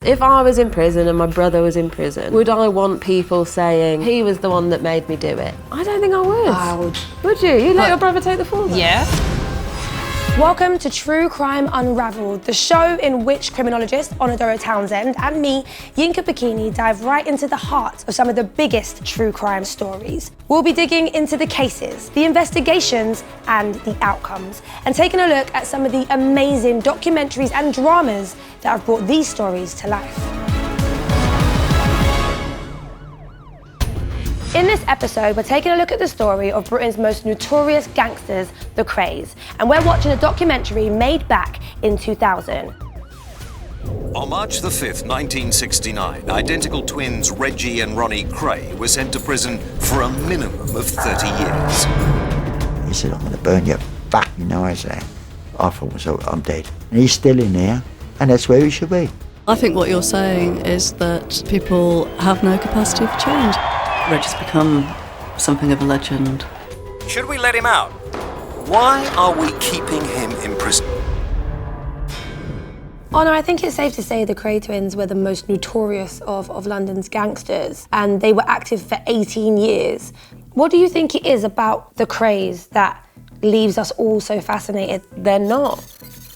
If I was in prison and my brother was in prison, would I want people saying, he was the one that made me do it? I don't think I would. I would. Would you? You'd let your brother take the fall? Yeah. Welcome to True Crime Unravelled, the show in which criminologist Doro Townshend and me, Yinka, Bokinni, dive right into the heart of some of the biggest true crime stories. We'll be digging into the cases, the investigations, and the outcomes, and taking a look at some of the amazing documentaries and dramas that have brought these stories to life. In this episode, we're taking a look at the story of Britain's most notorious gangsters, the Krays, and we're watching a documentary made back in 2000. On March the 5th, 1969, identical twins Reggie and Ronnie Kray were sent to prison for a minimum of 30 years. He said, I'm going to burn your fucking eyes out. I thought, I'm dead. And he's still in there, and that's where he should be. I think what you're saying is that people have no capacity for change. Reggie's become something of a legend. Should we let him out? Why are we keeping him in prison? Oh no, I think it's safe to say the Kray twins were the most notorious of London's gangsters, and they were active for 18 years. What do you think it is about the Krays that leaves us all so fascinated? They're not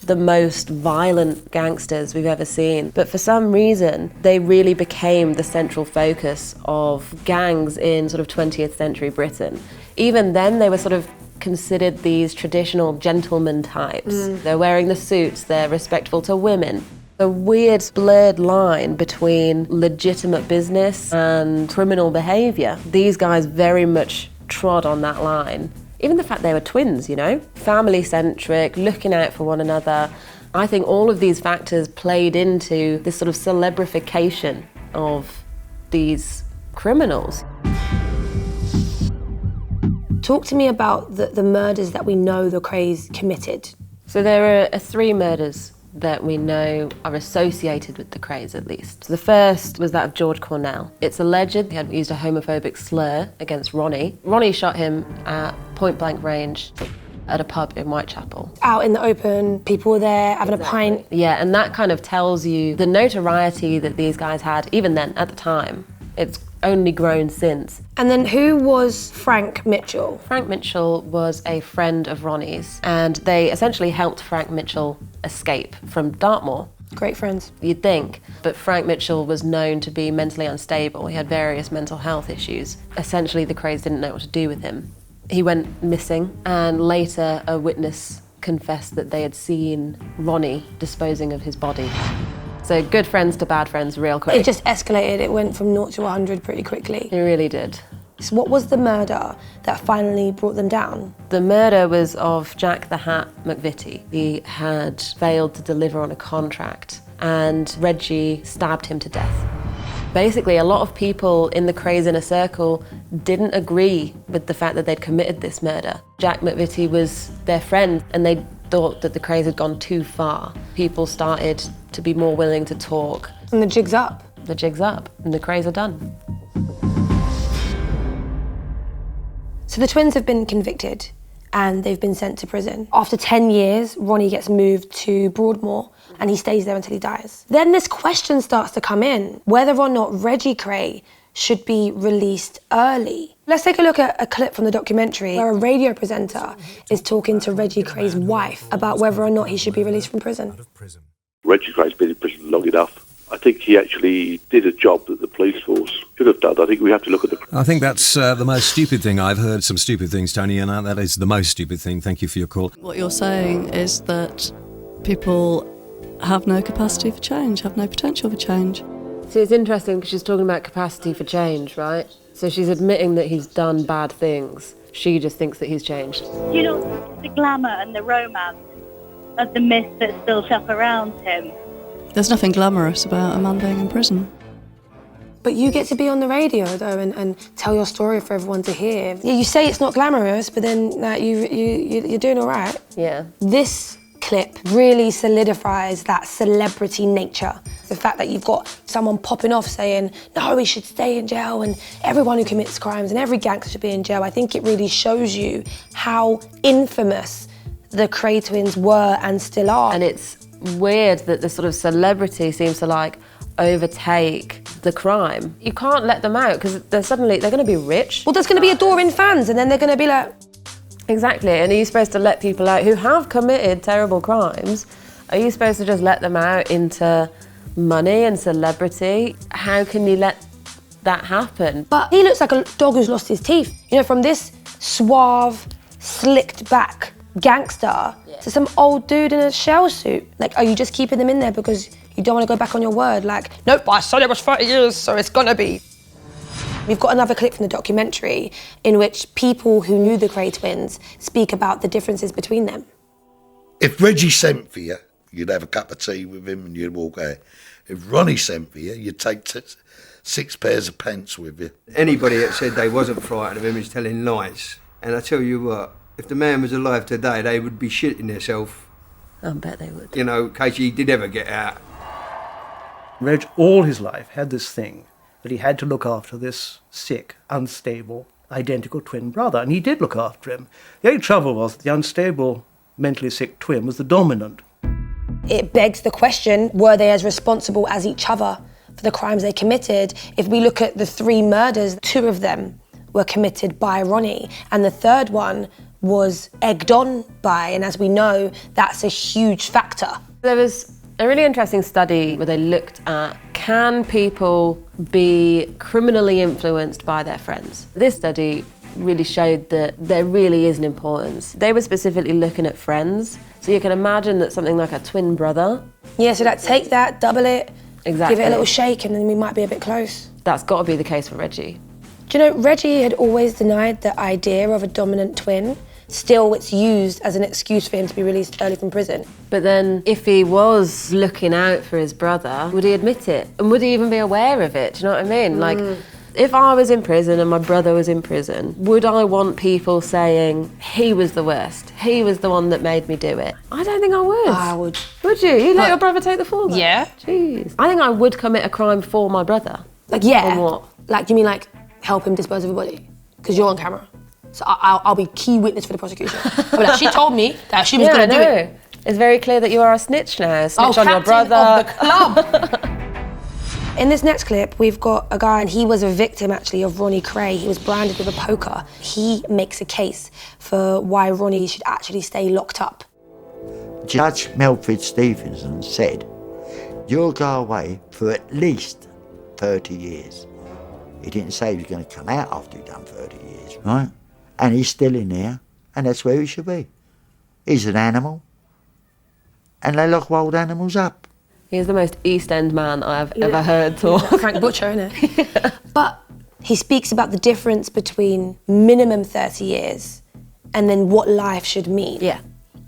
the most violent gangsters we've ever seen, but for some reason they really became the central focus of gangs in sort of 20th century Britain. Even then they were sort of considered these traditional gentleman types. They're wearing the suits, they're respectful to women. A weird blurred line between legitimate business and criminal behaviour. These guys very much trod on that line. Even the fact they were twins, you know? Family-centric, looking out for one another. I think all of these factors played into this sort of celebrification of these criminals. Talk to me about the murders that we know the Krays committed. So there are 3 murders that we know are associated with the Krays, at least. So the first was that of George Cornell. It's alleged he had used a homophobic slur against Ronnie. Ronnie shot him at point-blank range at a pub in Whitechapel. Out in the open, people were there having a pint. Yeah, and that kind of tells you the notoriety that these guys had, even then, at the time. It's only grown since. And then who was Frank Mitchell? Frank Mitchell was a friend of Ronnie's, and they essentially helped Frank Mitchell escape from Dartmoor. Great friends. You'd think, but Frank Mitchell was known to be mentally unstable. He had various mental health issues. Essentially, the Krays didn't know what to do with him. He went missing, and later a witness confessed that they had seen Ronnie disposing of his body. So good friends to bad friends real quick. It just escalated. It went from 0 to 100 pretty quickly. It really did. So what was the murder that finally brought them down? The murder was of Jack the Hat McVitie. He had failed to deliver on a contract, and Reggie stabbed him to death. Basically, a lot of people in the Krays inner circle didn't agree with the fact that they'd committed this murder. Jack McVitie was their friend, and they thought that the Krays had gone too far. People started to be more willing to talk. And the jig's up. The jig's up, and the Krays are done. So the twins have been convicted and they've been sent to prison. After 10 years, Ronnie gets moved to Broadmoor and he stays there until he dies. Then this question starts to come in, whether or not Reggie Kray should be released early. Let's take a look at a clip from the documentary where a radio presenter is talking to Reggie Kray's wife about whether or not he should be released from prison. Reggie Kray's been in prison long enough. I think he actually did a job that the police force should have done. I think we have to look at the... I think that's the most stupid thing. I've heard some stupid things, Tony, and that is the most stupid thing. Thank you for your call. What you're saying is that people have no capacity for change, have no potential for change. So it's interesting because she's talking about capacity for change, right? So she's admitting that he's done bad things. She just thinks that he's changed. You know, the glamour and the romance of the myth that's built up around him. There's nothing glamorous about a man being in prison. But you get to be on the radio, though, and tell your story for everyone to hear. Yeah, you say it's not glamorous, but then you're doing all right. Yeah. This clip really solidifies that celebrity nature. The fact that you've got someone popping off saying, no, he should stay in jail, and everyone who commits crimes and every gangster should be in jail. I think it really shows you how infamous the Kray twins were and still are. And it's weird that the sort of celebrity seems to like, overtake the crime. You can't let them out because they're going to be rich. Well, there's going to be adoring fans, and then they're going to be like... Exactly, and are you supposed to let people out who have committed terrible crimes? Are you supposed to just let them out into money and celebrity? How can you let that happen? But he looks like a dog who's lost his teeth. You know, from this suave, slicked back gangster to some old dude in a shell suit. Like, are you just keeping them in there because you don't want to go back on your word? Like, nope, I said it was 30 years, so it's gonna be. We've got another clip from the documentary in which people who knew the Kray twins speak about the differences between them. If Reggie sent for you, you'd have a cup of tea with him and you'd walk out. If Ronnie sent for you, you'd take 6 pairs of pants with you. Anybody that said they wasn't frightened of him is telling lies. And I tell you what, if the man was alive today, they would be shitting themselves. I bet they would. You know, in case he did ever get out. Reg, all his life, had this thing that he had to look after this sick, unstable, identical twin brother, and he did look after him. The only trouble was that the unstable, mentally sick twin was the dominant. It begs the question, were they as responsible as each other for the crimes they committed? If we look at the 3 murders, 2 of them were committed by Ronnie, and the 3rd one was egged on by, and as we know, that's a huge factor. There was a really interesting study where they looked at, can people be criminally influenced by their friends? This study really showed that there really is an importance. They were specifically looking at friends, so you can imagine that something like a twin brother. Yeah, so take that, double it, exactly. Give it a little shake, and then we might be a bit close. That's got to be the case for Reggie. Do you know, Reggie had always denied the idea of a dominant twin. Still, it's used as an excuse for him to be released early from prison. But then, if he was looking out for his brother, would he admit it? And would he even be aware of it? Do you know what I mean? Like, if I was in prison and my brother was in prison, would I want people saying, he was the worst, he was the one that made me do it? I don't think I would. I would. Would you? You'd let your brother take the fall? Yeah. Jeez. I think I would commit a crime for my brother. Like, yeah. For what? Like, you mean like help him dispose of a body? Because you're on camera. So I'll be key witness for the prosecution. I'll be like, she told me that she was going to do it. It's very clear that you are a snitch now. Snitch on your brother. Of the club. In this next clip, we've got a guy, and he was a victim, actually, of Ronnie Kray. He was branded with a poker. He makes a case for why Ronnie should actually stay locked up. Judge Melford Stevenson said, you'll go away for at least 30 years. He didn't say he was going to come out after he'd done 30 years, right? And he's still in there, and that's where he should be. He's an animal, and they lock wild animals up. He's the most East End man I've ever heard talk. Frank Butcher, innit? But he speaks about the difference between minimum 30 years and then what life should mean. Yeah.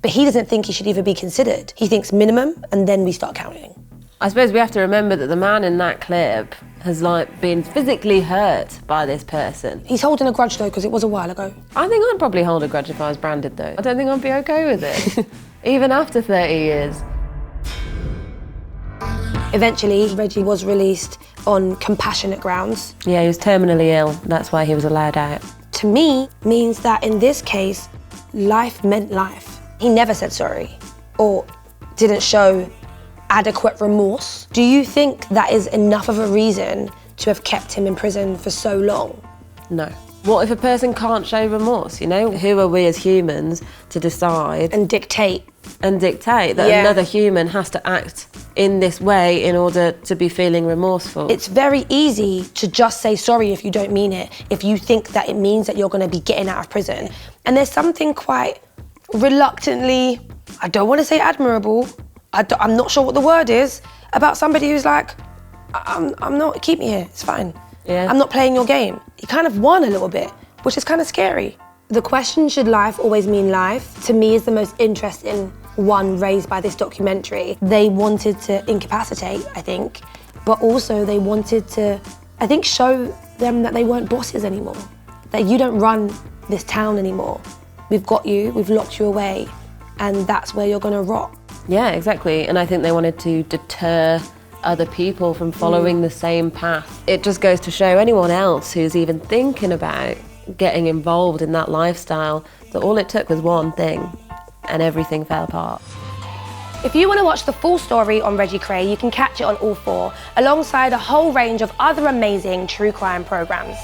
But he doesn't think he should even be considered. He thinks minimum, and then we start counting. I suppose we have to remember that the man in that clip has been physically hurt by this person. He's holding a grudge though, because it was a while ago. I think I'd probably hold a grudge if I was branded though. I don't think I'd be okay with it, even after 30 years. Eventually, Reggie was released on compassionate grounds. Yeah, he was terminally ill. That's why he was allowed out. To me, means that in this case, life meant life. He never said sorry or didn't show adequate remorse. Do you think that is enough of a reason to have kept him in prison for so long? No. What if a person can't show remorse, you know? Who are we as humans to decide and dictate that another human has to act in this way in order to be feeling remorseful? It's very easy to just say sorry if you don't mean it, if you think that it means that you're going to be getting out of prison. And there's something quite reluctantly, I don't want to say admirable, I'm not sure what the word is, about somebody who's like, I'm not, keep me here, it's fine. Yeah. I'm not playing your game. He kind of won a little bit, which is kind of scary. The question, should life always mean life, to me is the most interesting one raised by this documentary. They wanted to incapacitate, I think, but also they wanted to, I think, show them that they weren't bosses anymore, that you don't run this town anymore. We've got you, we've locked you away, and that's where you're gonna rot. Yeah, exactly. And I think they wanted to deter other people from following the same path. It just goes to show anyone else who's even thinking about getting involved in that lifestyle that all it took was one thing and everything fell apart. If you want to watch the full story on Reggie Kray, you can catch it on All 4, alongside a whole range of other amazing true crime programmes.